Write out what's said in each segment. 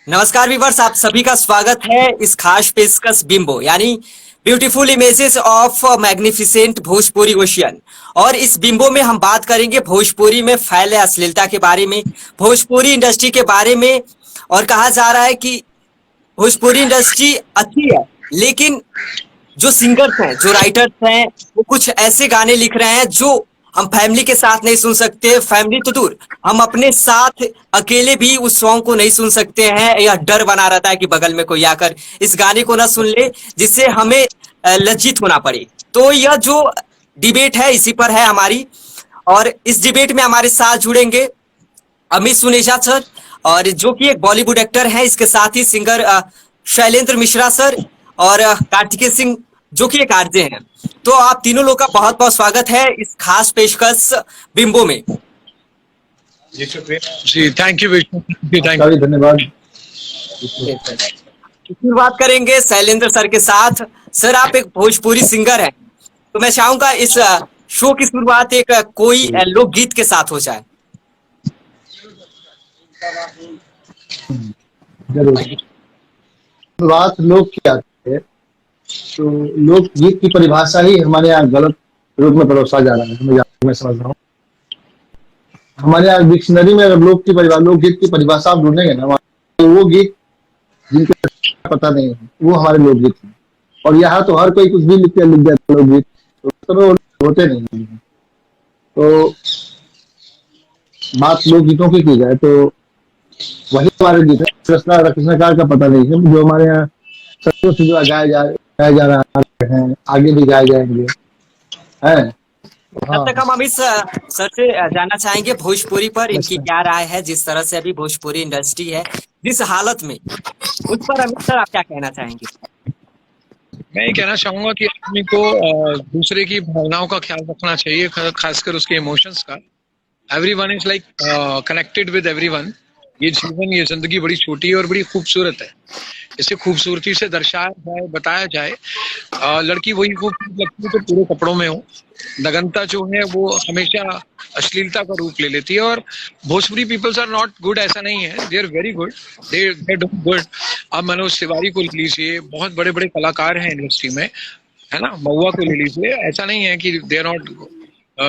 नमस्कार व्यूअर्स, आप सभी का स्वागत है इस खास पेशकश बिंबो यानी beautiful images of magnificent Bhojpuri ocean. और इस बिंबो में हम बात करेंगे भोजपुरी में फैले अश्लीलता के बारे में, भोजपुरी इंडस्ट्री के बारे में। और कहा जा रहा है कि भोजपुरी इंडस्ट्री अच्छी है, लेकिन जो सिंगर्स हैं, जो राइटर्स हैं, वो कुछ ऐसे गाने लिख रहे हैं जो हम फैमिली के साथ नहीं सुन सकते। फैमिली तो दूर, हम अपने साथ अकेले भी उस सॉन्ग को नहीं सुन सकते हैं। यह डर बना रहता है कि बगल में कोई आकर इस गाने को ना सुन ले, जिससे हमें लज्जित होना पड़े। तो यह जो डिबेट है, इसी पर है हमारी। और इस डिबेट में हमारे साथ जुड़ेंगे अमित सुनेजा सर, और जो कि एक बॉलीवुड एक्टर हैं, इसके साथ ही सिंगर शैलेंद्र मिश्रा सर, और कार्तिकेय सिंह जो कि एक आरजे हैं। तो आप तीनों लोग का बहुत बहुत स्वागत है इस खास पेशकश बिंबो में। जी शुक्रिया जी, थैंक यू विष्णु, थैंक काफी धन्यवाद। शुरुआत करेंगे शैलेंद्र सर के साथ। सर, आप एक भोजपुरी सिंगर हैं, तो मैं चाहूंगा इस शो की शुरुआत एक कोई लोकगीत के साथ हो जाए। जरूर। बात लोक की आती है तो लोक गीत की परिभाषा ही हमारे यहाँ गलत रूप में परोसा जा रहा है। मैं समझ रहा हूँ हमारे यहाँ डिक्शनरी में अगर लोकगीत की परिभाषा आप ढूंढेंगे ना, तो वो गीत जिनके पता नहीं है वो हमारे लोकगीत हैं। और यहाँ तो हर कोई कुछ भी लिख देता लोकगीत, तो वो होते नहीं हैं। तो बात लोकगीतों की जाए तो वही हमारे गीत है। कृष्णकार का पता नहीं है, जो हमारे यहाँ सदियों से जो गाया जा रहा है, आगे भी गाए जाएंगे है। तब तक हम अमित सर से जानना चाहेंगे भोजपुरी पर इनकी क्या राय है। जिस तरह से अभी भोजपुरी इंडस्ट्री है, जिस हालत में, उस पर अमित सर आप क्या कहना चाहेंगे? मैं ये कहना चाहूंगा कि आदमी को दूसरे की भावनाओं का ख्याल रखना चाहिए, खासकर उसके इमोशंस का। Everyone is like connected with everyone. ये जीवन, ये जिंदगी बड़ी छोटी है और बड़ी खूबसूरत है। इसे खूबसूरती से दर्शाया जाए, बताया जाए। लड़की वही खूबसूरत लगती है तो पूरे कपड़ों में हो। नग्नता जो है वो हमेशा अश्लीलता का रूप ले लेती है। और Bhojpuri peoples are not good, ऐसा नहीं है। They are very good, they do good. अब मनोज तिवारी को ले लीजिए, बहुत बड़े बड़े कलाकार हैं इंडस्ट्री में, है ना। महुआ को ले लीजिए, ऐसा नहीं है कि they are not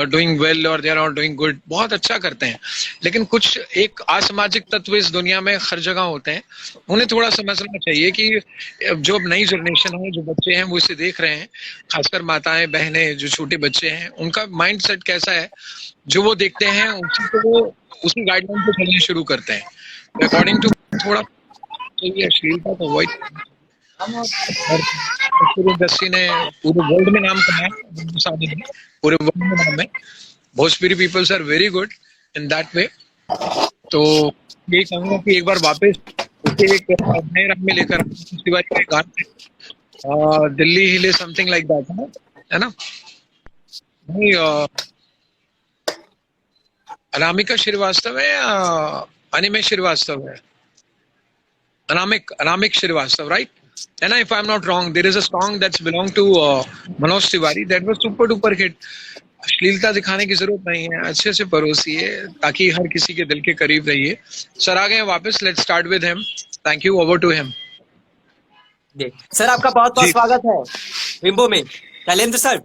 doing well और they are not doing good, बहुत अच्छा करते हैं। लेकिन कुछ एक असामाजिक तत्व इस दुनिया में हर जगह होते हैं। उन्हें थोड़ा समझना चाहिए कि जो नई जनरेशन है, जो बच्चे हैं वो इसे देख रहे हैं, खासकर माताएं बहनें, जो छोटे बच्चे हैं, उनका माइंड सेट कैसा है, जो वो देखते हैं उसी को वो उसी गाइडलाइन पे चलने शुरू करते हैं। अकॉर्डिंग टू थोड़ा चाहिए अश्लीलता को अवॉइड। इंडस्ट्री ने पूरे वर्ल्ड में नाम कमाया, पूरे वर्ल्ड में नाम है। Bhojpuri peoples are very good in that way. तो यही कहूंगा कि एक बार वापस उसे एक नए रंग में लेकर तिवारी के गाने, दिल्ली हिले, समथिंग लाइक दैट, है ना। नहीं, अनामिका श्रीवास्तव है, अनिमे श्रीवास्तव है, अनामिक Srivastava, right? And if I'm not wrong, there is a song that's belong to Manoj Tiwari that was super duper hit. अश्लीलता दिखाने की जरूरत नहीं है, अच्छे से परोसिए ताकि हर किसी के दिल के करीब रहिए। सर आ गए वापस, let's start with him. Thank you, over to him. Sir, आपका बहुत बहुत स्वागत है बिंबो में। शैलेंद्र सर।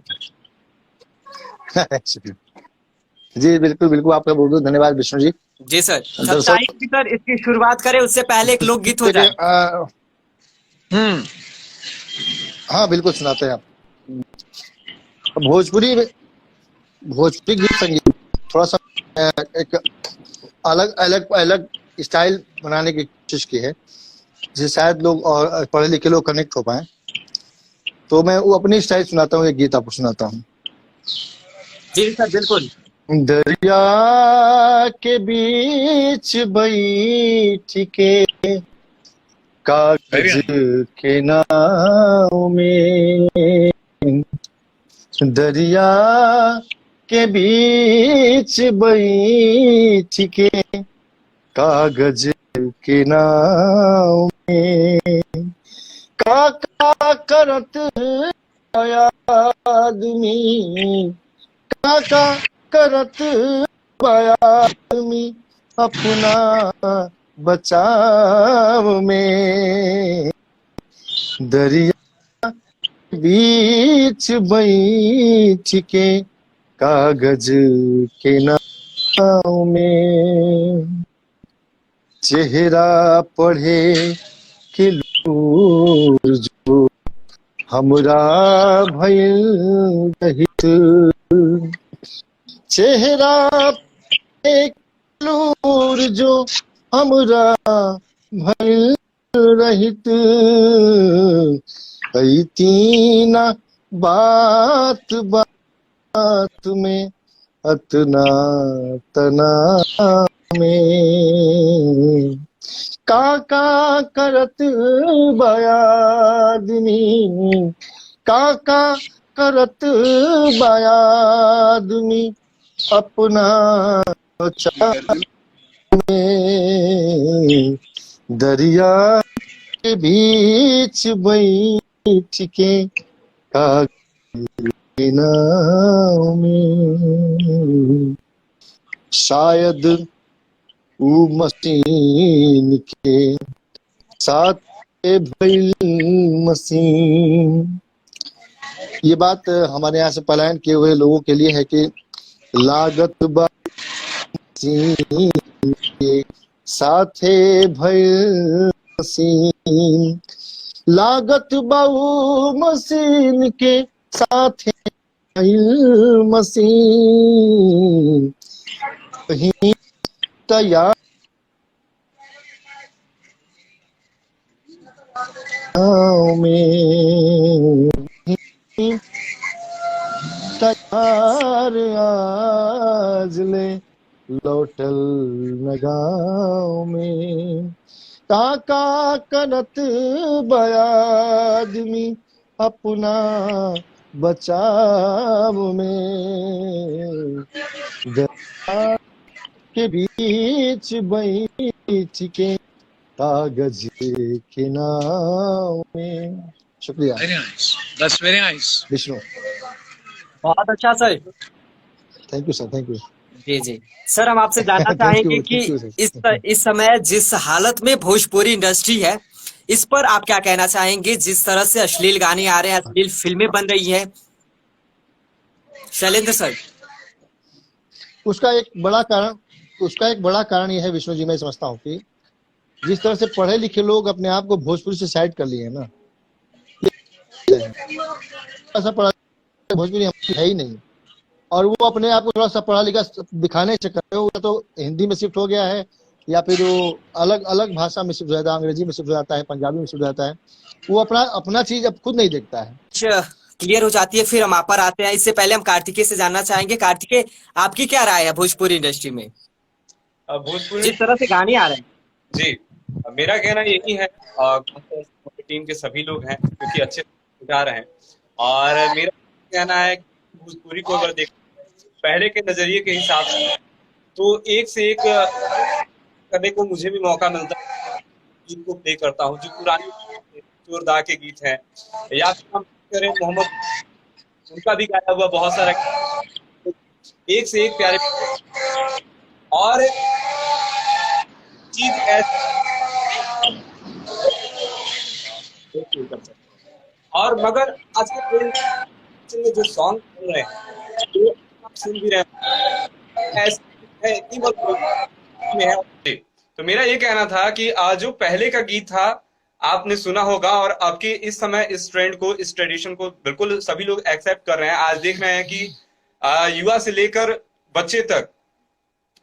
जी बिल्कुल बिल्कुल, आपका बहुत बहुत धन्यवाद विष्णु जी। जी सर, सर इसकी शुरुआत करें उससे पहले एक लोकगीत हो जाए। हाँ बिल्कुल, सुनाते हैं आप। भोजपुरी गीत संगीत थोड़ा सा एक अलग अलग अलग स्टाइल बनाने की कोशिश की है, जिससे शायद लोग और पढ़े लिखे लोग कनेक्ट हो पाए। तो मैं वो अपनी स्टाइल सुनाता हूँ, एक गीत आपको सुनाता हूँ। जी सर, बिल्कुल। दरिया के बीच बैठ के कागज के नाव में, दरिया के बीच बैठ के कागज के नाव में, काका करत आदमी, काका करत आदमी अपना बचाव में, दरिया बीच बैठ के कागज के नाव में, चेहरा पढ़े के लूर जो हमरा भइल रहित, चेहरा एक लूर जो हमरा भइल रहित, तीना बात बात में अतना तना में, काका करत बयादमी, काका करत बयादमी अपना चाह में, दरिया के बीच बैठ के कागज के नाव में, शायद ऊ मशीन के साथ भइल मशीन। ये बात हमारे यहाँ से पलायन किए हुए लोगों के लिए है कि लागत बा मशीन के साथे भइल मशीन, लागत बाऊ मशीन के साथे भइल मशीन, कहीं तैयार में, तैयार आज ले लौटल न गाँव में, काका करत बयादमी अपना बचाव में, दरिया के बीच बैठ के कागज के नाव में। शुक्रिया। Very nice. That's very nice. Vishnu, बहुत अच्छा sir. Thank you sir, thank you. जी जी सर, हम आपसे जानना Thank you, चाहेंगे कि thank you, sir. इस समय जिस हालत में भोजपुरी इंडस्ट्री है, इस पर आप क्या कहना चाहेंगे? जिस तरह से अश्लील गाने आ रहे हैं, अश्लील फिल्में बन रही है, शैलेंद्र सर। उसका एक बड़ा कारण यह है विष्णु जी, मैं समझता हूँ कि जिस तरह से पढ़े लिखे लोग अपने आप को भोजपुरी से साइड कर लिए हैं ना, ऐसा पढ़ा भोजपुरी है ही नहीं, और वो अपने आप को थोड़ा सा पढ़ा लिखा दिखाने के चक्कर में वो तो हिंदी में शिफ्ट हो गया है, या फिर वो अलग अलग भाषा में शिफ्ट हो जाता है, अंग्रेजी में शिफ्ट हो जाता है, पंजाबी में शिफ्ट हो जाता है, वो अपना चीज अब खुद नहीं देखता है। क्लियर हो जाती है, फिर हम आप पर आते हैं। इससे पहले हम कार्तिकेय से जानना चाहेंगे, कार्तिकेय आपकी क्या राय है भोजपुरी इंडस्ट्री में भोजपुरी जिस तरह से गाने आ रहे हैं? जी, मेरा कहना यही है, टीम के सभी लोग हैं क्योंकि अच्छे गा रहे हैं, और मेरा कहना है कि भोजपुरी को अगर देख पहले के नजरिए के हिसाब से तो एक से एक करने को मुझे भी मौका मिलता है, गीत को प्ले करता हूँ जो पुरानी जोरदार के गीत हैं, या फिर हम करें मोहम्मद, उनका भी गाया हुआ बहुत सारा एक से एक प्यारे, और चीज और मगर आज के में जो सॉन्ग सुन रहे हैं, जो आप सुन भी रहे हैं, ऐसे है। तो मेरा ये कहना था कि जो पहले का गीत था आपने सुना होगा, और आपके इस समय इस ट्रेंड को, इस ट्रेडिशन को बिल्कुल सभी लोग एक्सेप्ट कर रहे हैं। आज देख रहे हैं कि युवा से लेकर बच्चे तक,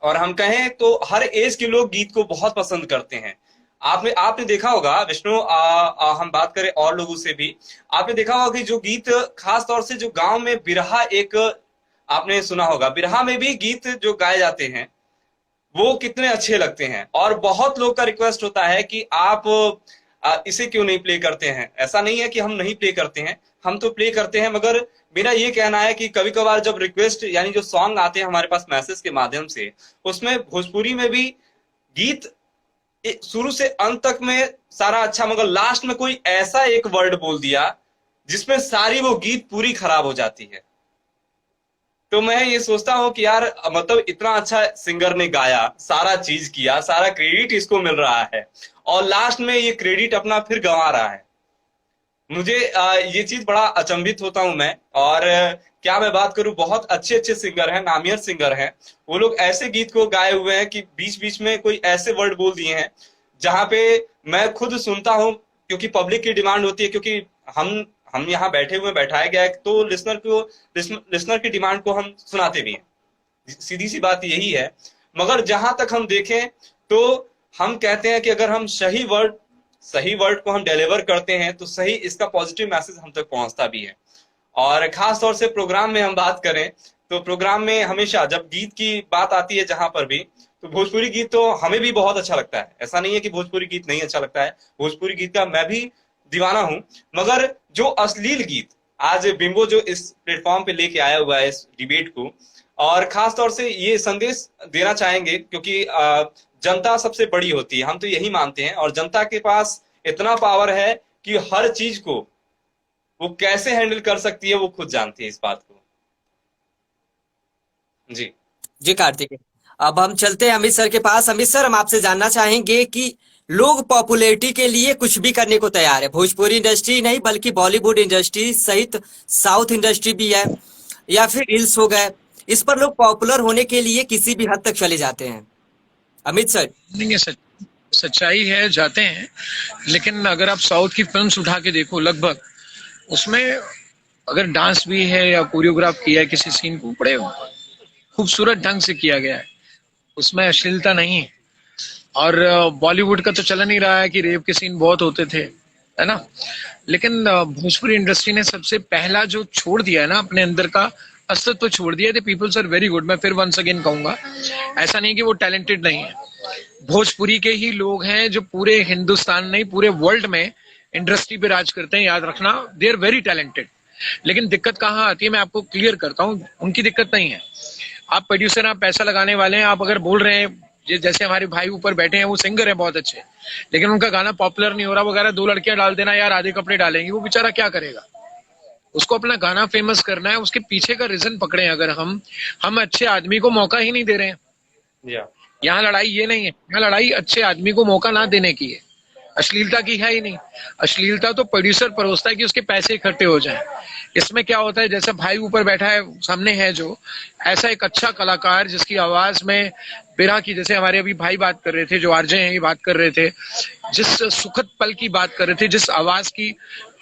और हम कहें तो हर एज के लोग गीत को बहुत पसंद करते हैं। आपने देखा होगा विष्णु, हम बात करें और लोगों से भी, आपने देखा होगा कि जो गीत खास तौर से जो गांव में बिरहा, एक आपने सुना होगा, बिरहा में भी गीत जो गाए जाते हैं वो कितने अच्छे लगते हैं, और बहुत लोग का रिक्वेस्ट होता है कि आप इसे क्यों नहीं प्ले करते हैं। ऐसा नहीं है कि हम नहीं प्ले करते हैं, हम तो प्ले करते हैं, मगर मेरा ये कहना है कि कभी कभार जब रिक्वेस्ट यानी जो सॉन्ग आते हैं हमारे पास मैसेज के माध्यम से, उसमें भोजपुरी में भी गीत शुरू से अंत तक में सारा अच्छा, मगर लास्ट में कोई ऐसा एक वर्ड बोल दिया जिसमें सारी वो गीत पूरी खराब हो जाती है। तो मैं ये सोचता हूँ कि यार मतलब इतना अच्छा सिंगर ने गाया, सारा चीज किया, सारा क्रेडिट इसको मिल रहा है और लास्ट में ये क्रेडिट अपना फिर गंवा रहा है। मुझे ये चीज बड़ा अचंभित होता हूं मैं। और क्या मैं बात करूं, बहुत अच्छे अच्छे सिंगर हैं, नामियर सिंगर हैं, वो लोग ऐसे गीत को गाए हुए हैं कि बीच बीच में कोई ऐसे वर्ड बोल दिए हैं जहां पे मैं खुद सुनता हूं, क्योंकि पब्लिक की डिमांड होती है, क्योंकि हम यहाँ बैठे हुए बैठाया गया है तो लिसनर की डिमांड को हम सुनाते भी हैं, सीधी सी बात यही है। मगर जहां तक हम देखें तो हम कहते हैं कि अगर हम सही वर्ड को हम डिलीवर करते हैं तो सही इसका पॉजिटिव मैसेज हम तक पहुंचता भी है। और खास तौर से प्रोग्राम में हम बात करें तो प्रोग्राम में हमेशा जब गीत की बात आती है जहां पर भी, तो भोजपुरी गीत तो हमें भी बहुत अच्छा लगता है, ऐसा नहीं है कि भोजपुरी गीत नहीं अच्छा लगता है, भोजपुरी गीत का मैं भी दीवाना हूं। मगर जो अश्लील गीत आज बिंबो जो इस प्लेटफॉर्म पे लेके आया हुआ है इस डिबेट को, और खास तौर से ये संदेश देना चाहेंगे क्योंकि जनता सबसे बड़ी होती है, हम तो यही मानते हैं, और जनता के पास इतना पावर है कि हर चीज को वो कैसे हैंडल कर सकती है वो खुद जानती है इस बात को। जी जी कार्तिक, अब हम चलते हैं अमित सर के पास। अमित सर, हम आपसे जानना चाहेंगे कि लोग पॉपुलैरिटी के लिए कुछ भी करने को तैयार है, भोजपुरी इंडस्ट्री नहीं बल्कि बॉलीवुड इंडस्ट्री सहित साउथ इंडस्ट्री भी है, या फिर रील्स हो गए, इस पर लोग पॉपुलर होने के लिए किसी भी हद तक चले जाते हैं। अमित सर, नहीं, ये सच्चाई है, जाते हैं। लेकिन अगर आप साउथ की फिल्म्स उठा के देखो, लगभग उसमें अगर डांस भी है या कोरियोग्राफ किया है किसी सीन को, बड़े खूबसूरत ढंग से किया गया है, उसमें अश्लीलता नहीं है। और बॉलीवुड का तो चलन ही रहा है कि रेप के सीन बहुत होते थे, है ना। लेकिन भोजपुरी इंडस्ट्री ने सबसे पहला जो छोड़ दिया है ना, अपने अंदर का अस्तित्व छोड़ दिया है। पीपल्स आर वेरी गुड, मैं फिर वंस अगेन कहूंगा, ऐसा नहीं कि वो टैलेंटेड नहीं है। भोजपुरी के ही लोग हैं जो पूरे हिंदुस्तान नहीं पूरे वर्ल्ड में इंडस्ट्री पे राज करते हैं, याद रखना, दे आर वेरी टैलेंटेड। लेकिन दिक्कत कहाँ आती है, मैं आपको क्लियर करता हूँ। उनकी दिक्कत नहीं है, आप प्रोड्यूसर, आप पैसा लगाने वाले हैं, आप अगर बोल रहे हैं जैसे हमारे भाई ऊपर बैठे हैं, वो सिंगर है बहुत अच्छे, लेकिन उनका गाना पॉपुलर नहीं हो रहा, वगैरह 2 लड़कियां डाल देना यार, आधे कपड़े डालेंगे, वो बेचारा क्या करेगा। उसको अपना गाना फेमस करना है, उसके पीछे का रीजन पकड़े। अगर हम अच्छे आदमी को मौका ही नहीं दे रहे हैं, यहाँ लड़ाई ये नहीं है, यहाँ लड़ाई अच्छे आदमी को मौका ना देने की है, अश्लीलता की है ही नहीं। अश्लीलता तो प्रोड्यूसर परोसता है कि उसके पैसे इकट्ठे हो जाएं। इसमें क्या होता है, जैसा भाई ऊपर बैठा है सामने है जो, ऐसा एक अच्छा कलाकार जिसकी आवाज में बिरहा की, जैसे हमारे अभी भाई बात कर रहे थे, जो आरजे हैं ये बात कर रहे थे, जिस सुखद पल की बात कर रहे थे, जिस आवाज की,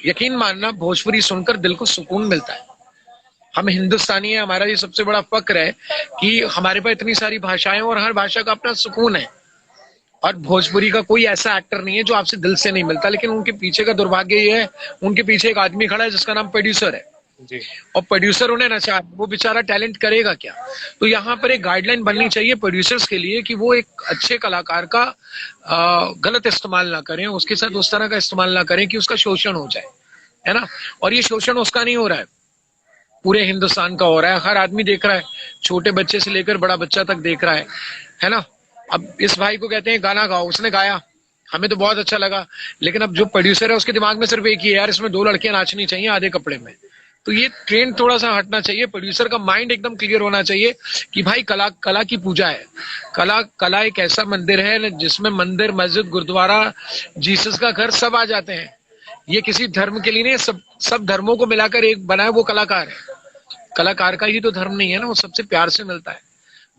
यकीन मानना भोजपुरी सुनकर दिल को सुकून मिलता है। हम हिंदुस्तानी है, हमारा ये सबसे बड़ा फक्र है कि हमारे पास इतनी सारी भाषाएं और हर भाषा का अपना सुकून है। और भोजपुरी का कोई ऐसा एक्टर नहीं है जो आपसे दिल से नहीं मिलता, लेकिन उनके पीछे का दुर्भाग्य ये है, उनके पीछे एक आदमी खड़ा है जिसका नाम प्रोड्यूसर है जी। और प्रोड्यूसर उन्हें नचा, वो बेचारा टैलेंट करेगा क्या। तो यहाँ पर एक गाइडलाइन बननी चाहिए प्रोड्यूसर्स के लिए कि वो एक अच्छे कलाकार का गलत इस्तेमाल ना करें, उसके साथ उस तरह का इस्तेमाल ना करें कि उसका शोषण हो जाए, है ना। और ये शोषण उसका नहीं हो रहा है, पूरे हिंदुस्तान का हो रहा है, हर आदमी देख रहा है, छोटे बच्चे से लेकर बड़ा बच्चा तक देख रहा है ना। अब इस भाई को कहते हैं गाना गाओ, उसने गाया, हमें तो बहुत अच्छा लगा, लेकिन अब जो प्रोड्यूसर है उसके दिमाग में सिर्फ एक ही है, यार इसमें 2 लड़कियां नाचनी चाहिए आधे कपड़े में। तो ये ट्रेंड थोड़ा सा हटना चाहिए, प्रोड्यूसर का माइंड एकदम क्लियर होना चाहिए कि भाई कला की पूजा है। कला एक ऐसा मंदिर है जिसमें मंदिर, मस्जिद, गुरुद्वारा, जीसस का घर सब आ जाते हैं। ये किसी धर्म के लिए नहीं, सब धर्मों को मिलाकर एक बना है, वो कलाकार है। कलाकार का ही तो धर्म नहीं है ना, वो सबसे प्यार से मिलता है।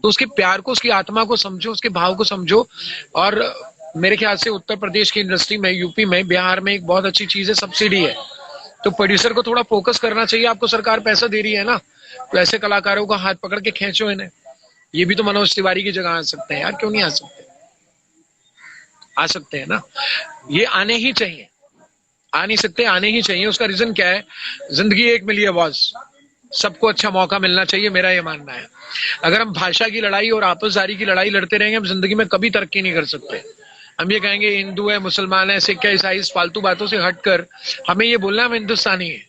तो उसके प्यार को, उसकी आत्मा को समझो, उसके भाव को समझो। और मेरे ख्याल से उत्तर प्रदेश की इंडस्ट्री में, यूपी में, बिहार में एक बहुत अच्छी चीज है, सब्सिडी है। तो प्रोड्यूसर को थोड़ा फोकस करना चाहिए, आपको सरकार पैसा दे रही है ना, तो ऐसे कलाकारों का हाथ पकड़ के खींचो इन्हें। ये भी तो मनोज तिवारी की जगह आ सकते हैं यार, क्यों नहीं आ सकते, आ सकते हैं ना। ये आने ही चाहिए, आ नहीं सकते, आने ही चाहिए। उसका रीजन क्या है, जिंदगी एक मिली है बॉस, सबको अच्छा मौका मिलना चाहिए, मेरा ये मानना है। अगर हम भाषा की लड़ाई और आपसदारी की लड़ाई लड़ते रहेंगे, हम जिंदगी में कभी तरक्की नहीं कर सकते। हम ये कहेंगे हिंदू है, मुसलमान है, सिख है, ईसाई, फालतू बातों से हटकर हमें ये बोलना हम हिंदुस्तानी है,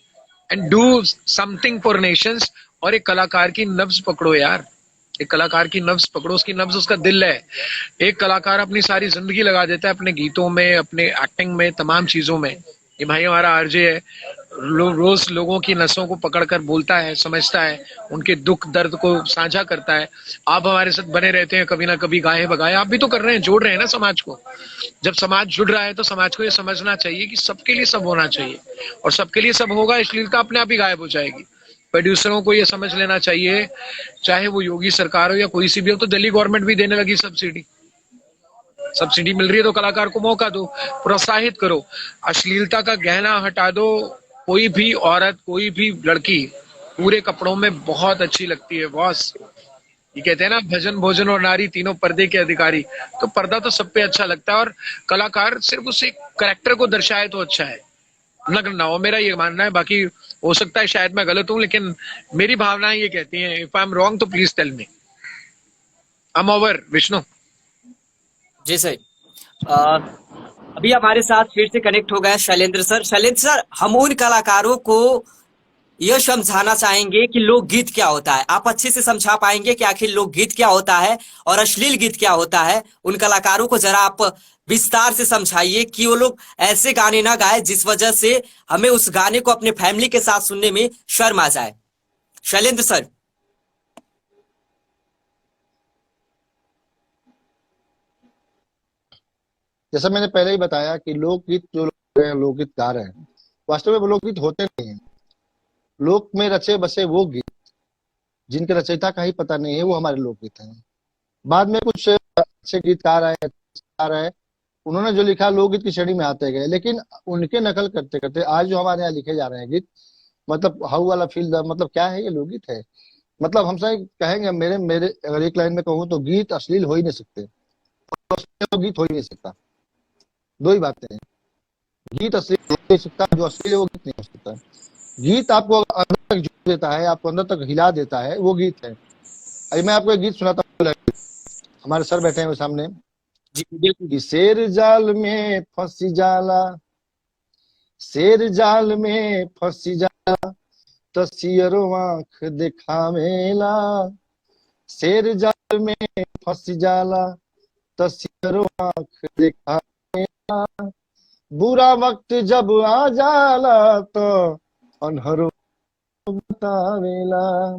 and do something for Nations. और एक कलाकार की नब्ज पकड़ो यार, एक कलाकार की नब्ज पकड़ो, उसकी नब्ज उसका दिल है। एक कलाकार अपनी सारी जिंदगी लगा देता है अपने गीतों में, अपने एक्टिंग में, तमाम चीजों में। ये भाई हमारा आरजे है, रोज लोगों की नसों को पकड़कर बोलता है, समझता है, उनके दुख दर्द को साझा करता है। आप हमारे साथ बने रहते हैं, कभी ना कभी गाए बगाए आप भी तो कर रहे हैं, जोड़ रहे हैं ना समाज को। जब समाज जुड़ रहा है तो समाज को ये समझना चाहिए कि सबके लिए सब होना चाहिए, और सबके लिए सब होगा, अश्लीलता अपने आप ही गायब हो जाएगी। प्रोड्यूसरों को ये समझ लेना चाहिए, चाहे वो योगी सरकार हो या कोई सी भी हो, तो दिल्ली गवर्नमेंट भी देने लगी सब्सिडी मिल रही है तो कलाकार को मौका दो, प्रोत्साहित करो, अश्लीलता का गहना हटा दो। कोई भी औरत, कोई भी लड़की पूरे कपड़ों में बहुत अच्छी लगती है बॉस। ये कहते हैं ना, भजन भोजन और नारी तीनों पर्दे के अधिकारी। तो पर्दा तो सब पे अच्छा लगता है, और कलाकार सिर्फ उस एक कैरेक्टर को दर्शाए तो अच्छा है, नग्न ना हो। मेरा ये मानना है, बाकी हो सकता है शायद मैं गलत हूं, लेकिन मेरी भावनाएं ये कहती हैं। इफ आई एम रॉन्ग तो please tell me. I am over. Vishnu ji sir. अभी हमारे साथ फिर से कनेक्ट हो गए शैलेंद्र सर। शैलेंद्र सर, हम उन कलाकारों को यह समझाना चाहेंगे कि लोकगीत क्या होता है। आप अच्छे से समझा पाएंगे कि आखिर लोकगीत क्या होता है और अश्लील गीत क्या होता है। उन कलाकारों को जरा आप विस्तार से समझाइए कि वो लोग ऐसे गाने ना गाए जिस वजह से हमें उस गाने को अपने फैमिली के साथ सुनने में शर्म आ जाए। शैलेंद्र सर। जैसा मैंने पहले ही बताया कि लोकगीत जो लोकगीत गा रहे हैं, वास्तव में वो लोकगीत होते नहीं है। लोक में रचे बसे वो गीत जिनके रचयिता का ही पता नहीं है, वो हमारे लोकगीत हैं। बाद में कुछ अच्छे गीतकार आए, उन्होंने जो लिखा लोकगीत की श्रेणी में आते गए, लेकिन उनके नकल करते करते आज जो हमारे यहाँ लिखे जा रहे हैं गीत, मतलब हाउ वाला फील द, मतलब क्या है ये लोकगीत है। मतलब हम सब कहेंगे, मेरे अगर एक लाइन में कहूँ तो गीत अश्लील हो ही नहीं सकते, तो गीत हो ही नहीं सकता। दो ही बातें हैं, गीत अश्लील हो नहीं सकता, जो अश्लील है वो गीत नहीं हो सकता। गीत आपको अंदर तक जोड़ देता है, आपको अंदर तक हिला देता है, वो गीत है। अभी मैं आपको एक गीत सुनाता हूँ, हमारे सर बैठे हैं सामने। कि शेर जाल में फंसी जाला, शेर जाल में फंसी जाला, तो सियरो आंख दिखावेला। शेर जाल में फंसी जाला, तो सियरो आंख दिखावेला। बुरा वक्त जब आ जाला तो अनहरो बतावेला।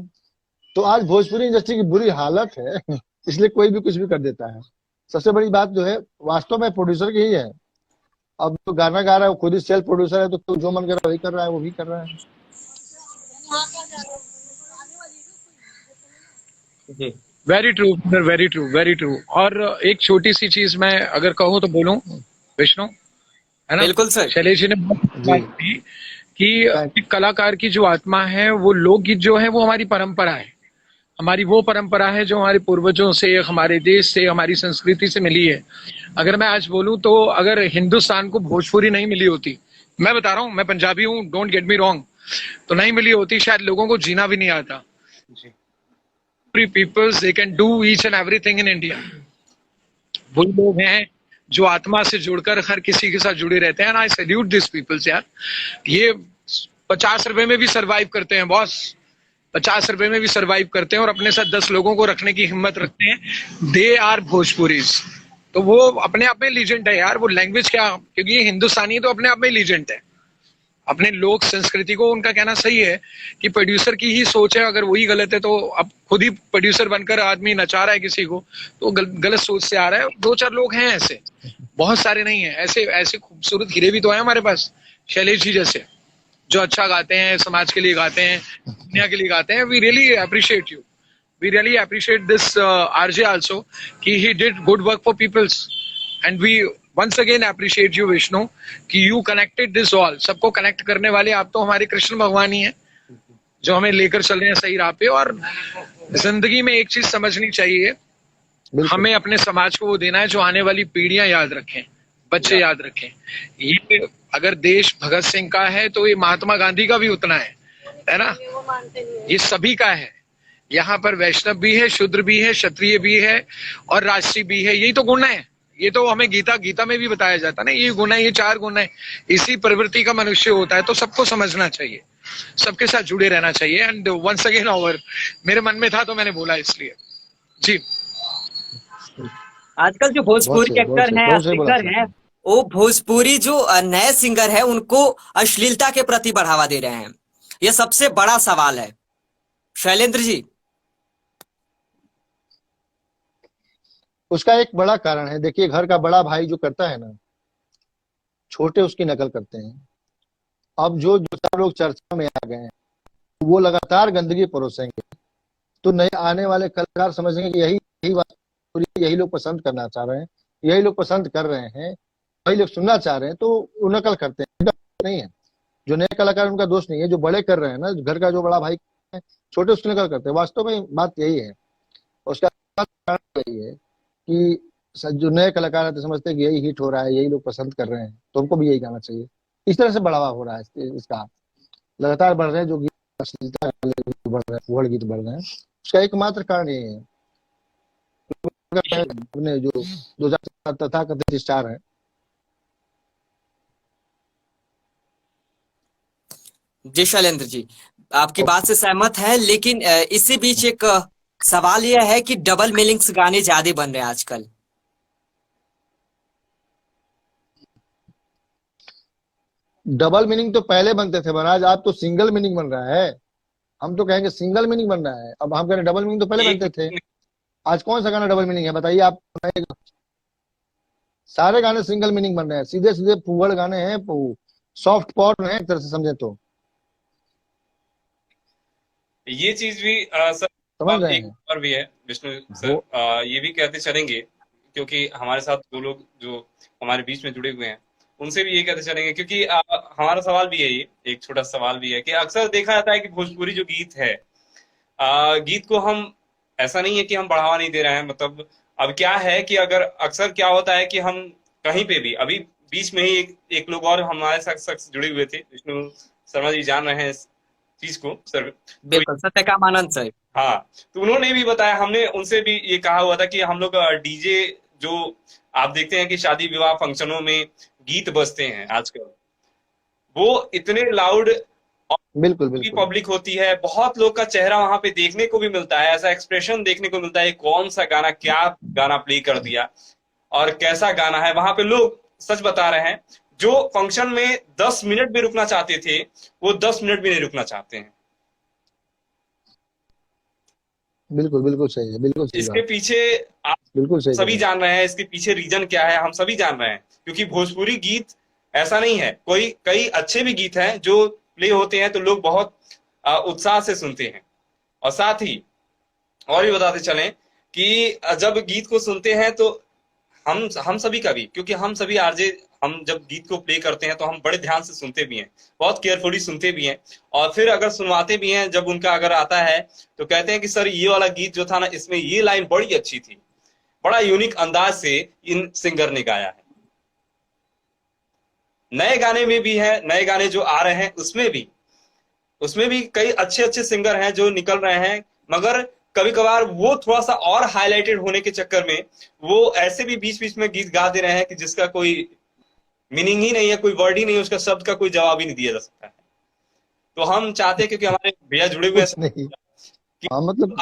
तो आज भोजपुरी इंडस्ट्री की बुरी हालत है, इसलिए कोई भी कुछ भी कर देता है। सबसे बड़ी बात जो है वास्तव में प्रोड्यूसर की ही है। अब जो गाना गा रहा है वो खुद ही सेल्फ प्रोड्यूसर है, तो जो मन कर रहा है वही कर रहा है, वो भी कर रहा है। Very true, very true, very true. और एक छोटी सी चीज मैं अगर कहूँ तो बोलूं विष्णु, है ना? बिल्कुल सर। शैलेश जी ने बात की कि कलाकार की जो आत्मा है, वो लोकगीत जो है वो हमारी परंपरा है। हमारी वो परंपरा है जो हमारे पूर्वजों से, हमारे देश से, हमारी संस्कृति से मिली है। अगर मैं आज बोलूं तो अगर हिंदुस्तान को भोजपुरी नहीं मिली होती, मैं बता रहा हूं, मैं पंजाबी हूं, डोंट गेट मी रॉन्ग, तो नहीं मिली होती, शायद लोगों को जीना भी नहीं आता। Peoples they can do each and everything in India. वो लोग हैं जो आत्मा से जुड़कर हर किसी के साथ जुड़े रहते हैं। आई सैल्यूट दिस पीपल्स यार। ये 50 रुपए में भी सरवाइव करते हैं बॉस, 50 रुपए में भी सरवाइव करते हैं और अपने साथ 10 लोगों को रखने की हिम्मत रखते हैं। They are Bhojpuris. तो वो अपने आप में लीजेंड है यार। वो लैंग्वेज क्या, क्योंकि ये हिंदुस्तानी तो अपने आप में लीजेंड है। अपने लोक संस्कृति को, उनका कहना सही है कि प्रोड्यूसर की ही सोच है, अगर वही गलत है तो अब खुद ही प्रोड्यूसर बनकर आदमी नचा रहा है किसी को, तो गलत सोच से आ रहा है। 2-4 लोग हैं ऐसे, बहुत सारे नहीं है ऐसे। ऐसे खूबसूरत हीरे भी तो है हमारे पास, शैलेश जी जैसे, जो अच्छा गाते हैं, समाज के लिए गाते हैं, दुनिया के लिए गाते हैं। We really appreciate you, we really appreciate this RJ also कि he did good work for peoples, and we once again appreciate you Vishnu कि you connected this all। सबको कनेक्ट करने वाले आप तो हमारे कृष्ण भगवान ही हैं, जो हमें लेकर चल रहे हैं सही राह पे। और जिंदगी में एक चीज समझनी चाहिए, हमें अपने समाज को वो देना है जो आने वाली पीढ़ियां याद रखें, बच्चे याद रखें। ये अगर देश भगत सिंह का है तो ये महात्मा गांधी का भी उतना है ना? ये सभी का है। यहाँ पर वैष्णव भी है, शूद्र भी है, क्षत्रिय भी है और राजसी भी है। यही तो गुण है। ये तो हमें गीता में भी बताया जाता है ना, ये गुण है, ये 4 गुण है। इसी प्रवृत्ति का मनुष्य होता है। तो सबको समझना चाहिए, सबके साथ जुड़े रहना चाहिए। एंड वंस अगेन ओवर, मेरे मन में था तो मैंने बोला इसलिए जी। आजकल जो भोजपुरी एक्टर हैं, सिंगर हैं, वो भोजपुरी जो नए सिंगर है उनको अश्लीलता के प्रति बढ़ावा दे रहे हैं। यह सबसे बड़ा सवाल है शैलेंद्र जी। उसका एक बड़ा कारण है, देखिए घर का बड़ा भाई जो करता है ना, छोटे उसकी नकल करते हैं। अब जो जो चार लोग चर्चा में आ गए हैं वो लगातार गंदगी परोसेंगे, तो नए आने वाले कलाकार समझेंगे कि यही यही बात पूरी यही लोग पसंद करना चाह रहे हैं, यही लोग पसंद कर रहे हैं, वही लोग सुनना चाह रहे हैं, तो वो नकल करते हैं। नहीं है, जो नए कलाकार उनका दोष नहीं है, जो बड़े कर रहे हैं ना, घर का जो बड़ा भाई है, छोटे उसकी नकल करते हैं। वास्तव में बात यही है, उसका कारण यही है कि जो नए कलाकार आते समझते हैं कि यही हिट हो रहा है, यही लोग पसंद कर रहे हैं, तो हमको भी यही गाना चाहिए। इस तरह से बढ़ावा हो रहा है इसका, लगातार बढ़ रहे हैं जो गीत अश्लीलता वाले गीत बढ़ रहे हैं, फुहड़ गीत बढ़ रहे हैं। उसका एकमात्र कारण ये है, अपने जो दो चार तथाकथित स्टार हैं। जी शैलेंद्र जी, आपकी बात से सहमत है, लेकिन इसी बीच एक सवाल यह है कि डबल मीनिंग्स गाने ज्यादा बन रहे हैं आजकल। डबल मीनिंग तो पहले बनते थे महाराज, आज तो सिंगल मीनिंग बन रहा है। हम तो कहेंगे सिंगल मीनिंग बन रहा है, अब हम कह रहे डबल मीनिंग तो पहले बनते थे। आज कौन सा गाना डबल मीनिंग है बताइए आप? सारे गाने सिंगल मीनिंग बन रहे हैं, सीधे सीधे पुअड़ गाने हैं, सॉफ्ट पॉर्न है एक तरह से समझे तो। ये चीज भी सर समझ रहे एक हैं और भी है विष्णु सर, ये भी कहते चलेंगे क्योंकि हमारे साथ दो लोग जो हमारे बीच में जुड़े हुए हैं उनसे भी ये कहते चलेंगे, क्योंकि हमारा सवाल भी है, ये एक छोटा सवाल भी है कि अक्सर देखा जाता है कि भोजपुरी जो गीत है, गीत को हम ऐसा नहीं है कि हम बढ़ावा नहीं दे रहे हैं, मतलब अब क्या है कि अगर अक्सर क्या होता है कि हम कहीं पे भी, अभी बीच में ही एक लोग और हमारे साथ शख्स जुड़े हुए थे, विष्णु शर्मा जी जान रहे हैं इस चीज को सर, तो बिल्कुल सत्यकामानंद सर। हाँ, तो उन्होंने भी बताया, हमने उनसे भी ये कहा हुआ था कि हम लोग डीजे जो आप देखते हैं कि शादी विवाह फंक्शनों में गीत बजते हैं आजकल, वो इतने लाउड बिल्कुल की बिल्कुल पब्लिक होती है, बहुत लोग का चेहरा वहां पे देखने को भी मिलता है, ऐसा एक्सप्रेशन देखने को मिलता है कौन सा गाना क्या गाना प्ले कर दिया और कैसा गाना है। वहां पे लोग सच बता रहे हैं, जो फंक्शन में 10 मिनट भी रुकना चाहते थे वो 10 मिनट भी नहीं रुकना चाहते हैं। बिल्कुल बिल्कुल सही है, बिल्कुल सही इसके बात, पीछे आप बिल्कुल सही सभी है। जान रहे हैं, इसके पीछे रीजन क्या है हम सभी जान रहे हैं, क्योंकि भोजपुरी गीत ऐसा नहीं है, कोई कई अच्छे भी गीत हैं जो प्ले होते हैं तो लोग बहुत उत्साह से सुनते हैं। और साथ ही और भी बताते चलें कि जब गीत को सुनते हैं तो हम सभी का भी, क्योंकि हम सभी आरजे, हम जब गीत को प्ले करते हैं तो हम बड़े ध्यान से सुनते भी हैं, बहुत केयरफुली सुनते भी हैं, और फिर अगर सुनवाते भी हैं, जब उनका अगर आता है तो कहते हैं कि सर ये वाला गीत जो था ना, इसमें ये लाइन बड़ी अच्छी थी, बड़ा यूनिक अंदाज से इन सिंगर ने गाया है। नए गाने में भी है, नए गाने जो आ रहे हैं उसमें भी कई अच्छे अच्छे सिंगर हैं जो निकल रहे हैं, मगर कभी कभार वो थोड़ा सा और हाईलाइटेड होने के चक्कर में वो ऐसे भी बीच बीच में गीत गा दे रहे हैं कि जिसका कोई मीनिंग ही नहीं है, कोई वर्ड ही नहीं है, उसका शब्द का कोई जवाब ही नहीं दिया जा सकता है। तो हम चाहते हैं, क्योंकि हमारे भैया जुड़े हुए कुछ हैं, नहीं, कि हाँ मतलब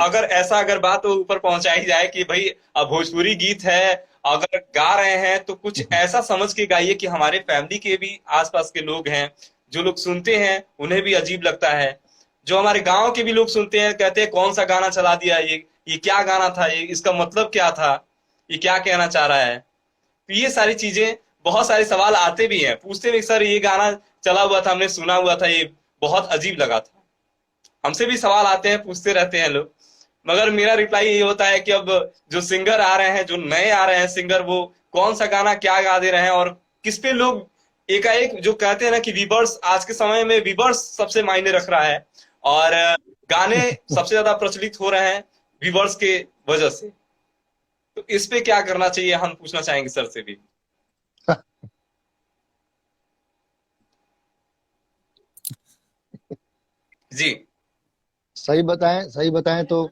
अगर बात ऊपर पहुंचाई जाए कि भाई अब भोजपुरी गीत है, अगर गा रहे हैं तो कुछ ऐसा समझ के गाइए कि हमारे फैमिली के भी आसपास के लोग हैं, जो लोग सुनते हैं उन्हें भी अजीब लगता है, जो हमारे गांव के भी लोग सुनते हैं कहते हैं कौन सा गाना चला दिया, ये क्या गाना था, ये इसका मतलब क्या था, ये क्या कहना चाह रहा है। तो ये सारी चीजें, बहुत सारे सवाल आते भी हैं, पूछते भी सर ये गाना चला हुआ था, हमने सुना हुआ था, ये बहुत अजीब लगा था। हमसे भी सवाल आते हैं, पूछते रहते हैं लोग, मगर मेरा रिप्लाई यही होता है कि अब जो सिंगर आ रहे हैं, जो नए आ रहे हैं सिंगर, वो कौन सा गाना क्या गा दे रहे हैं और किस पे लोग एकाएक, जो कहते हैं ना कि विवर्स, आज के समय में विवर्स सबसे मायने रख रहा है और गाने सबसे ज्यादा प्रचलित हो रहे हैं विवर्स के वजह से। तो इस पे क्या करना चाहिए, हम पूछना चाहेंगे सर से भी। जी सही बताएं तो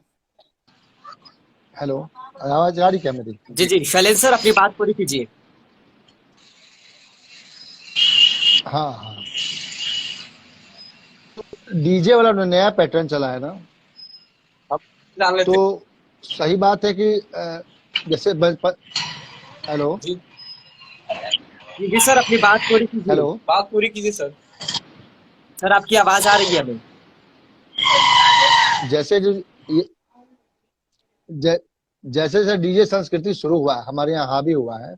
हेलो, आवाज आ रही क्या मेरी? जी जी शैलेंद्र सर, अपनी बात पूरी कीजिए। हाँ हाँ, डीजे वाला जो नया पैटर्न चला है ना, जान लेते तो सही बात है कि जैसे हेलो, जी जी सर, अपनी बात पूरी कीजिए। हेलो। बात पूरी कीजिए सर। सर, आपकी आवाज आ रही है हमें। जैसे जो ये जै, जैसे जैसे डीजे संस्कृति शुरू हुआ है, हमारे यहाँ हावी हुआ है,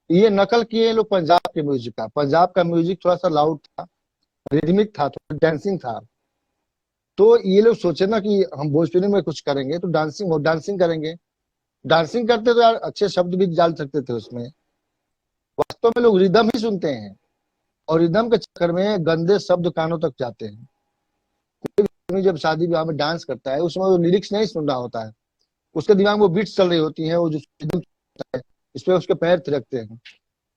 ये नकल किए लोग पंजाब के म्यूजिक का। पंजाब का म्यूजिक थोड़ा सा लाउड था, रिदमिक था, थोड़ा डांसिंग था। तो ये लोग सोचे ना कि हम भोजपुरी में कुछ करेंगे तो डांसिंग करेंगे। डांसिंग करते तो यार अच्छे शब्द भी डाल सकते थे उसमें। वास्तव में लोग रिदम ही सुनते हैं, और रिदम के चक्कर में गंदे शब्द कानों तक जाते हैं। कोई जब शादी ब्याह में डांस करता है, उसमें वो लिरिक्स नहीं सुन रहा होता है, उसके दिमाग में वो बीट्स चल रही होती हैं, वो जो रिदम है इस पे उसके पैर थिरकते हैं।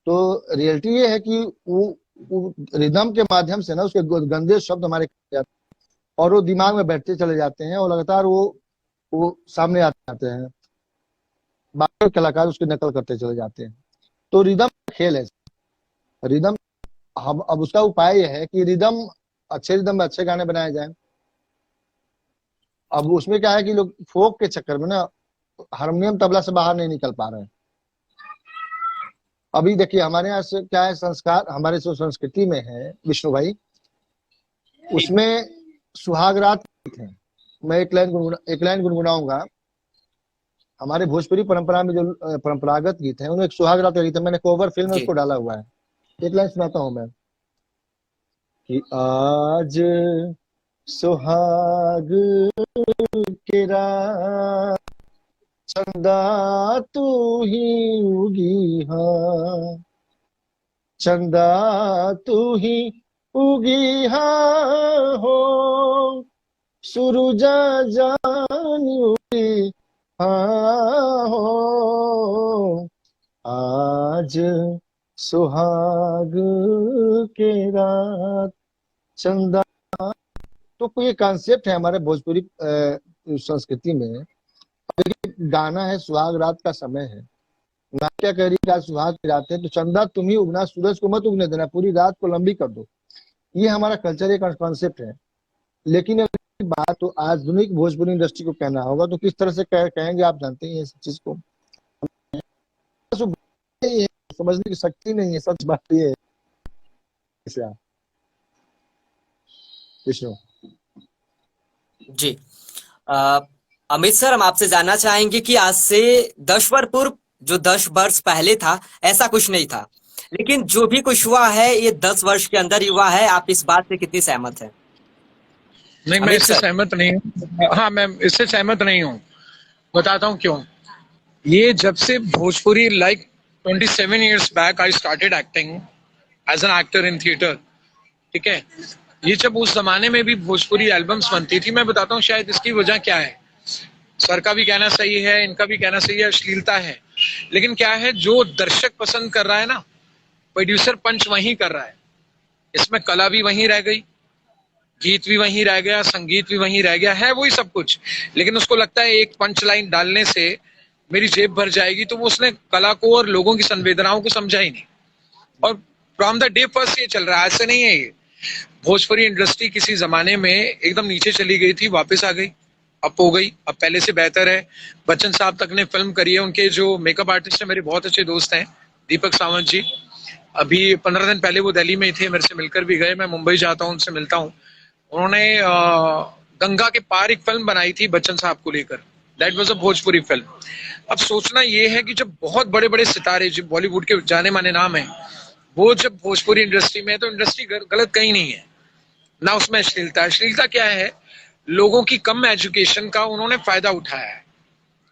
तो रियलिटी ये है कि वो रिदम के माध्यम से ना उसके गंदे शब्द हमारे जाते हैं, और वो दिमाग में बैठते चले जाते हैं, और लगातार वो सामने आते जाते हैं। बाकी कलाकार उसकी नकल करते चले जाते हैं। तो रिदम खेल है। रिदम हम अब उसका उपाय यह है कि रिदम में अच्छे गाने बनाए जाएं। अब उसमें क्या है कि लोग फोक के चक्कर में ना हारमोनियम तबला से बाहर नहीं निकल पा रहे हैं। अभी देखिए हमारे यहाँ से क्या है, संस्कार हमारे जो संस्कृति में है विष्णु भाई, उसमें सुहाग रात गीत है। मैं एक लाइन गुनगुनाऊंगा। हमारे भोजपुरी परंपरा में जो परंपरागत गीत है, उनमें एक सुहाग रात का गीत है। मैंने कोवर फिल्म में जी उसको डाला हुआ है। एक लाइन सुनाता हूं मैं कि आज सुहाग के रात, चंदा तू ही उगी हाँ, चंदा तू ही उगी हाँ हो, सूरज जान उगी हाँ हो, आज सुहाग के रात चंदा। तो ये कॉन्सेप्ट है हमारे भोजपुरी संस्कृति में। गाना है सुहाग रात का समय है, नाट्या कह रही है आज सुहाग की रात है, तो चंदा तुम ही उगना, सूरज को मत उगने देना, पूरी रात को लंबी कर दो। ये हमारा कल्चर एक कॉन्सेप्ट है। लेकिन अगर बात तो आधुनिक भोजपुरी इंडस्ट्री को कहना होगा तो किस तरह से कहेंगे, आप जानते हैं इस चीज को। समझने की शक्ति नहीं है, सच बात ये है। विष्णु जी। अमित सर, हम आपसे जानना चाहेंगे कि आज से 10 वर्ष पूर्व, जो 10 वर्ष पहले था, ऐसा कुछ नहीं था, लेकिन जो भी कुछ हुआ है ये 10 वर्ष के अंदर ही हुआ है। आप इस बात से कितनी सहमत हैं? नहीं, मैं अमित इससे सर। सहमत नहीं हूँ। हाँ, मैं इससे सहमत नहीं हूँ। बताता हूँ क्यों। ये जब से Bhojpuri, like 27 years back I started acting as an actor in theatre, ठीक है। ये जब उस जमाने में भी भोजपुरी एल्बम्स बनती थी, मैं बताता हूँ शायद इसकी वजह क्या है। सर का भी कहना सही है, इनका भी कहना सही है, अश्लीलता है। लेकिन क्या है, जो दर्शक पसंद कर रहा है ना, प्रोड्यूसर पंच वही कर रहा है। इसमें कला भी वहीं रह गई, गीत भी वहीं रह गया, संगीत भी वहीं रह गया, है वही सब कुछ। लेकिन उसको लगता है एक पंच लाइन डालने से मेरी जेब भर जाएगी, तो वो उसने कला को और लोगों की संवेदनाओं को समझा ही नहीं। और फ्रॉम द डे फर्स्ट ये चल रहा है, आज से नहीं है ये। भोजपुरी इंडस्ट्री किसी जमाने में एकदम नीचे चली गई थी, वापस आ गई, अप हो गई, अब पहले से बेहतर है। बच्चन साहब तक ने फिल्म करी है। उनके जो मेकअप आर्टिस्ट है, मेरे बहुत अच्छे दोस्त हैं, दीपक सावंत जी। अभी 15 दिन पहले वो दिल्ली में ही थे, मेरे से मिलकर भी गए। मैं मुंबई जाता हूँ, उनसे मिलता हूँ। उन्होंने गंगा के पार एक फिल्म बनाई थी बच्चन साहब को लेकर। That was a Bhojpuri film. अब सोचना ये है कि जब बहुत बड़े बड़े सितारे, जो बॉलीवुड के जाने माने नाम हैं, वो जब भोजपुरी इंडस्ट्री में है, तो इंडस्ट्री गलत कहीं नहीं है ना। उसमें अश्लीलता, अश्लीलता क्या है, लोगों की कम एजुकेशन का उन्होंने फायदा उठाया है।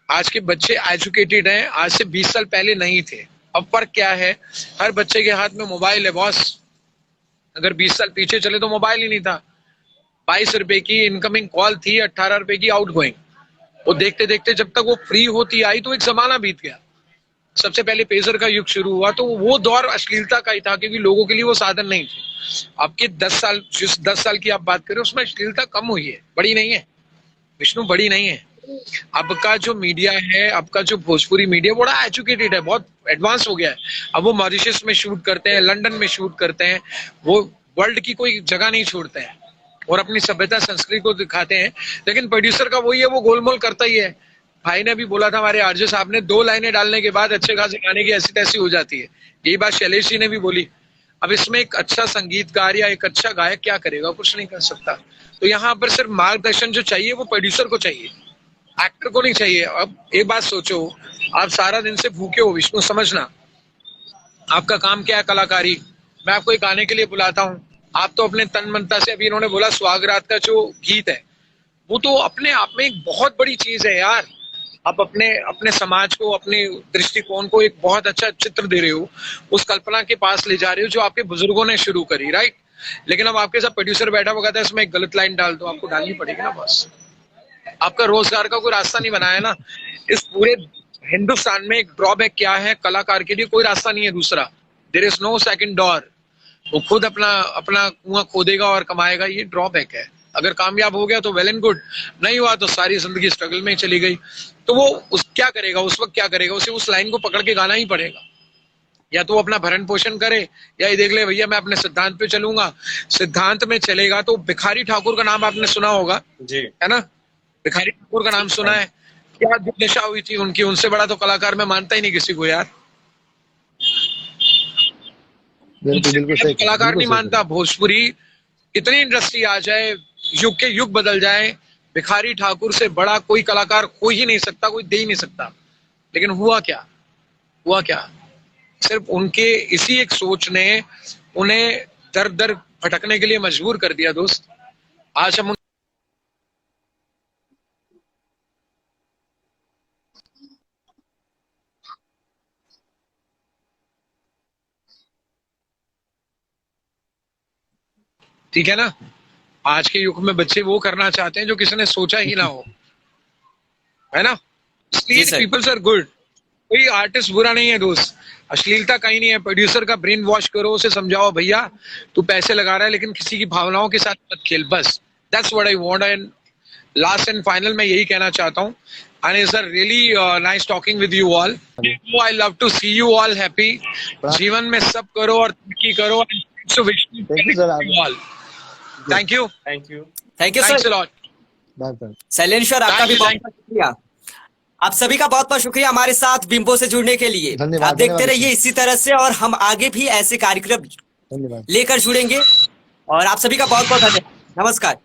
आज के बच्चे एजुकेटेड हैं, आज से 20 साल पहले नहीं थे। अब फर्क क्या है, हर बच्चे के हाथ में मोबाइल है बॉस। अगर 20 साल पीछे चले तो मोबाइल ही नहीं था। 22 रुपए की इनकमिंग कॉल थी, 18 रुपए की आउटगोइंग। वो देखते देखते जब तक वो फ्री होती आई तो एक जमाना बीत गया। सबसे पहले पेजर का युग शुरू हुआ, तो वो दौर अश्लीलता का ही था, क्योंकि लोगों के लिए वो साधन नहीं थे। आपके 10 साल, जिस 10 साल की आप बात करें, उसमें अश्लीलता कम हुई है, बड़ी नहीं है विष्णु, बड़ी नहीं है। अब का जो मीडिया है, अब का जो भोजपुरी मीडिया बड़ा एजुकेटेड है, बहुत एडवांस हो गया है। अब वो मॉरिशस में शूट करते हैं, लंदन में शूट करते हैं, वो वर्ल्ड की कोई जगह नहीं छोड़ते हैं और अपनी सभ्यता संस्कृति को दिखाते हैं। लेकिन प्रोड्यूसर का वही है, वो गोलमोल करता ही है। भाई ने भी बोला था, हमारे आरजे साहब ने, 2 लाइनें डालने के बाद अच्छे खासे गाने की ऐसी तैसी हो जाती है। यही बात शैलेश जी ने भी बोली। अब इसमें एक अच्छा संगीतकार या एक अच्छा गायक क्या करेगा? कुछ नहीं कर सकता। तो यहाँ पर सिर्फ मार्गदर्शन जो चाहिए वो प्रोड्यूसर को चाहिए, एक्टर को नहीं चाहिए। अब एक बात सोचो, आप सारा दिन से भूखे हो विष्णु, समझना, आपका काम क्या है? कलाकारी। मैं आपको एक गाने के लिए बुलाता हूँ, आप तो अपने तन मनता से, अभी इन्होंने बोला सुहागरात का जो गीत है वो तो अपने आप में एक बहुत बड़ी चीज है यार। आप अपने अपने समाज को, अपने दृष्टिकोण को एक बहुत अच्छा चित्र दे रहे हो, उस कल्पना के पास ले जा रहे हो जो आपके बुजुर्गों ने शुरू करी, राइट? लेकिन अब आपके साथ प्रोड्यूसर बैठा हुआ था, इसमें एक गलत लाइन डाल दो, आपको डालनी पड़ेगी ना बस। आपका रोजगार का कोई रास्ता नहीं बनाया ना। इस पूरे हिंदुस्तान में एक ड्रॉबैक क्या है? कलाकार के लिए कोई रास्ता नहीं है दूसरा। There is no second door. वो खुद अपना अपना कुआं खोदेगा और कमाएगा, ये ड्रॉबैक है। अगर कामयाब हो गया तो वेल एंड गुड, नहीं हुआ तो सारी जिंदगी स्ट्रगल में चली गई। तो वो क्या करेगा उस वक्त? क्या करेगा? उसे उस लाइन को पकड़ के गाना ही पड़ेगा। या तो वो अपना भरण पोषण करे, या ये देख ले भैया मैं अपने सिद्धांत पे चलूंगा। सिद्धांत में चलेगा तो भिखारी ठाकुर का नाम आपने सुना होगा, जी, है ना? भिखारी ठाकुर का नाम सुना है? क्या दुर्दशा हुई थी उनकी, उनसे बड़ा तो कलाकार मैं मानता ही नहीं किसी को यार। बिल्कुल सही, कलाकार नहीं मानता। भोजपुरी कितनी इंडस्ट्री आ जाए, युग के युग बदल जाए, भिखारी ठाकुर से बड़ा कोई कलाकार हो ही नहीं सकता, कोई दे ही नहीं सकता। लेकिन हुआ क्या? हुआ क्या? सिर्फ उनके इसी एक सोच ने उन्हें दर दर भटकने के लिए मजबूर कर दिया दोस्त। आज हम ठीक है ना, आज के युग में बच्चे वो करना चाहते हैं जो किसी ने सोचा ही ना हो, है ना? Peoples are good. कोई आर्टिस्ट बुरा नहीं है दोस्त, अश्लीलता कहीं नहीं है। प्रोड्यूसर का ब्रेन वॉश करो, उसे समझाओ भैया तू पैसे लगा रहा है लेकिन किसी की भावनाओं के साथ मत खेल, बस। That's what I want. And last and final मैं यही कहना चाहता हूँ, and it's a really nice talking with you all. I love to see you all happy. जीवन में सब करो और तरक्की करो। So wish you all. Thank you. Thank you. Thank you Thanks sir. a lot. Shailendra sir, आपका भी बहुत बहुत शुक्रिया। आप सभी का बहुत बहुत शुक्रिया हमारे साथ बिंबो से जुड़ने के लिए। धन्यवाद, आप देखते धन्यवाद। रहिए इसी तरह से, और हम आगे भी ऐसे कार्यक्रम धन्यवाद। लेकर जुड़ेंगे। और आप सभी का बहुत बहुत धन्यवाद। नमस्कार।